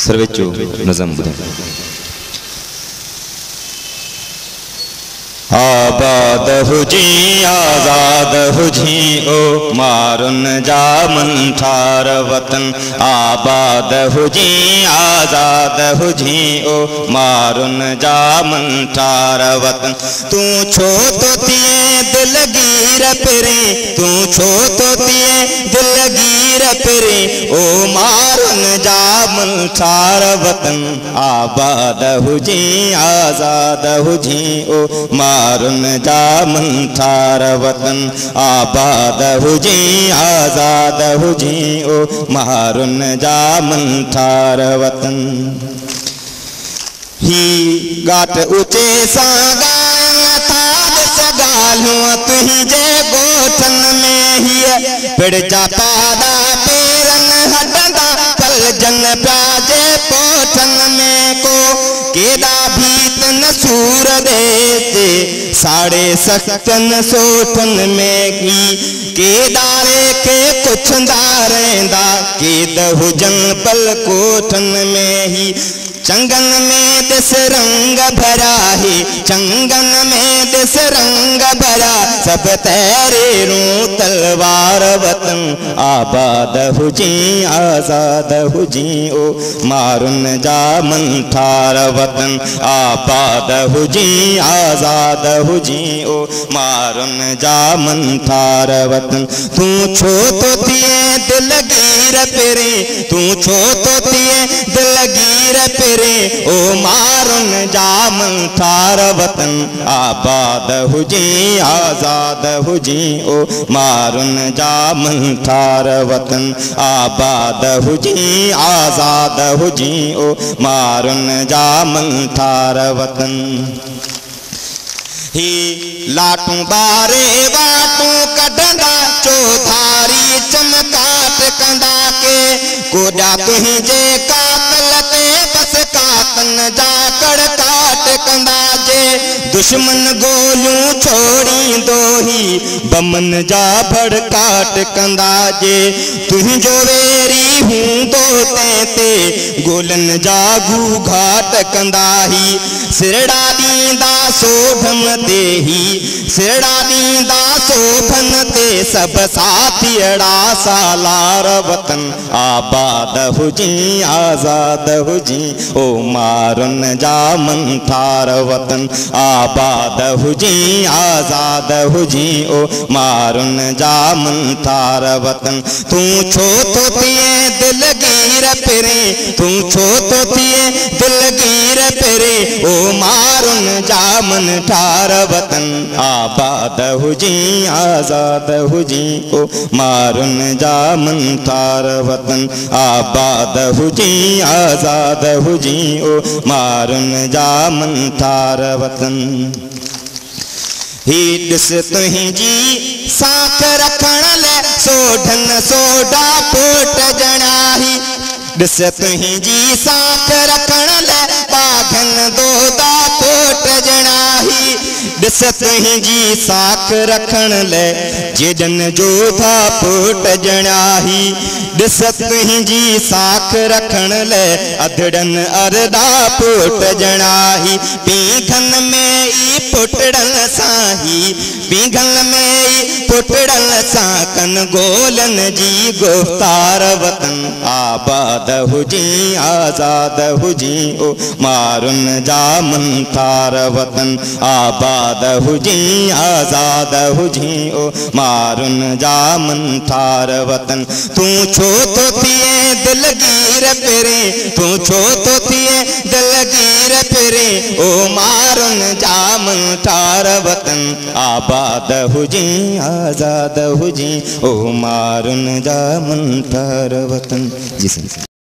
सर्वेचो नज़म ॿुधो। आबाद हुजी आज़ाद हुजी ओ मारुन जा मन ठार वतन। आबाद हुजी आज़ाद हुजी ओ मारुन जा मन ठार वतन। तू छो तो तिए दिलगीर पिरे, तू छो तो तिए दिलगीर पिरे ओ मारुन जा मन ठार वतन। आबाद हुजी आज़ाद हुजी ओ मारुन जा मन ठार वतन। आबाद हुजी आज़ाद हुजी ओ मारुन जा मन ठार वतन। ही गाट ऊंचे सां ॻाइण था ॻाल्हियूं तुंहिंजे ॻोठन में। हीअ पिड़ जा तादा पेरन हटंदा पलजन पिया जे पोठन में। को केॾा भीत न सूर दे साड़े सखतन सोठन में। केदारे के कुछंदा रहंदा केद हुजन पल कोठन में। ही चंगन में दिस रंग भरा है, चंगन में दिस रंग भरा सब तहरीरूं तलवार वतन। आबाद हुजी आज़ाद हुजी ओ मारुन जा मन ठार वतन। आबाद हुजी आज़ाद हुजी ओ मारुन जा मन ठार वतन। तू छो तो थिए दिलगीर पिरे, तू छो तो थिए दिलगीर पिरे ओ मारुन जा मन ठार वतन। आबाद हुजी आज़ाद हुजी ओ मारुन जा मन ठार वतन। आबाद हुजी आज़ाद हुजी ओ मारुन जा मन ठार वतन। ही लाटू बारे वाटू कढंदा चौधारी चमकाट कंदा के। कोॾा तुंहिंजे कातल ते बस कातन जा कड़काट कंदा जे। दुश्मन गोलियूं छोड़ींदो ही बमन जा भड़काट कंदा जे। तुंहिंजो वेरी हूंदो ते गोलन जा घूघाट कंदा ही। सिरड़ा ॾींदा सोभन ते ही, सिरड़ा ॾींदा सोभन ते सब साथियड़ा सालार वतन। आबाद हुजी आज़ाद हुजी ओ मारुन जा मन ठार वतन। आबाद हुजी आज़ाद हुजी ओ मारुन जा मन ठार वतन। तू छो तो थिए दिलगीर पिरे, तू छो तो थिए दिलगीर पिरे ओ मारुन जा मन ठार वतन। आबाद हुजी आज़ाद हुजी ओ मारुन जा मन ठार वतन। आबाद हुजी आज़ाद हुजी ओ मारुन जा मन ठार वतन। ही ॾिस तुंहिंजी साख रखण लाइ सोढन सोडा पोट ॼणा। ही ॾिस तुंहिंजी साख रखण लाइ बाघन दोदा पोट ॼणा। ही ॾिस तुंहिंजी साख रखण लाइ जेडन जोधा पोट ॼणा। ही ॾिस तुंहिंजी साख रखण लाइ अधड़न अरदा पोट ॼणा। ही पीघन में ई पुटड़न सां ही, पीघन में ई पुटड़न सां कन गोलन जी गुफ्तार वतन। आबाद हुजी आज़ाद हुजी ओ मारुन जा मन ठार वतन। आबाद हुजी आज़ाद हुजी ओ मारुन जा मन ठार वतन। तू छो तो थिए दिलगीर पिरे, तू छो तो थिए दिलगीर पिरे ओ मारुन जा मन ठार वतन। आबाद हुजी आज़ाद हुजी ओ मारुन जा मन ठार वतन। जी सर।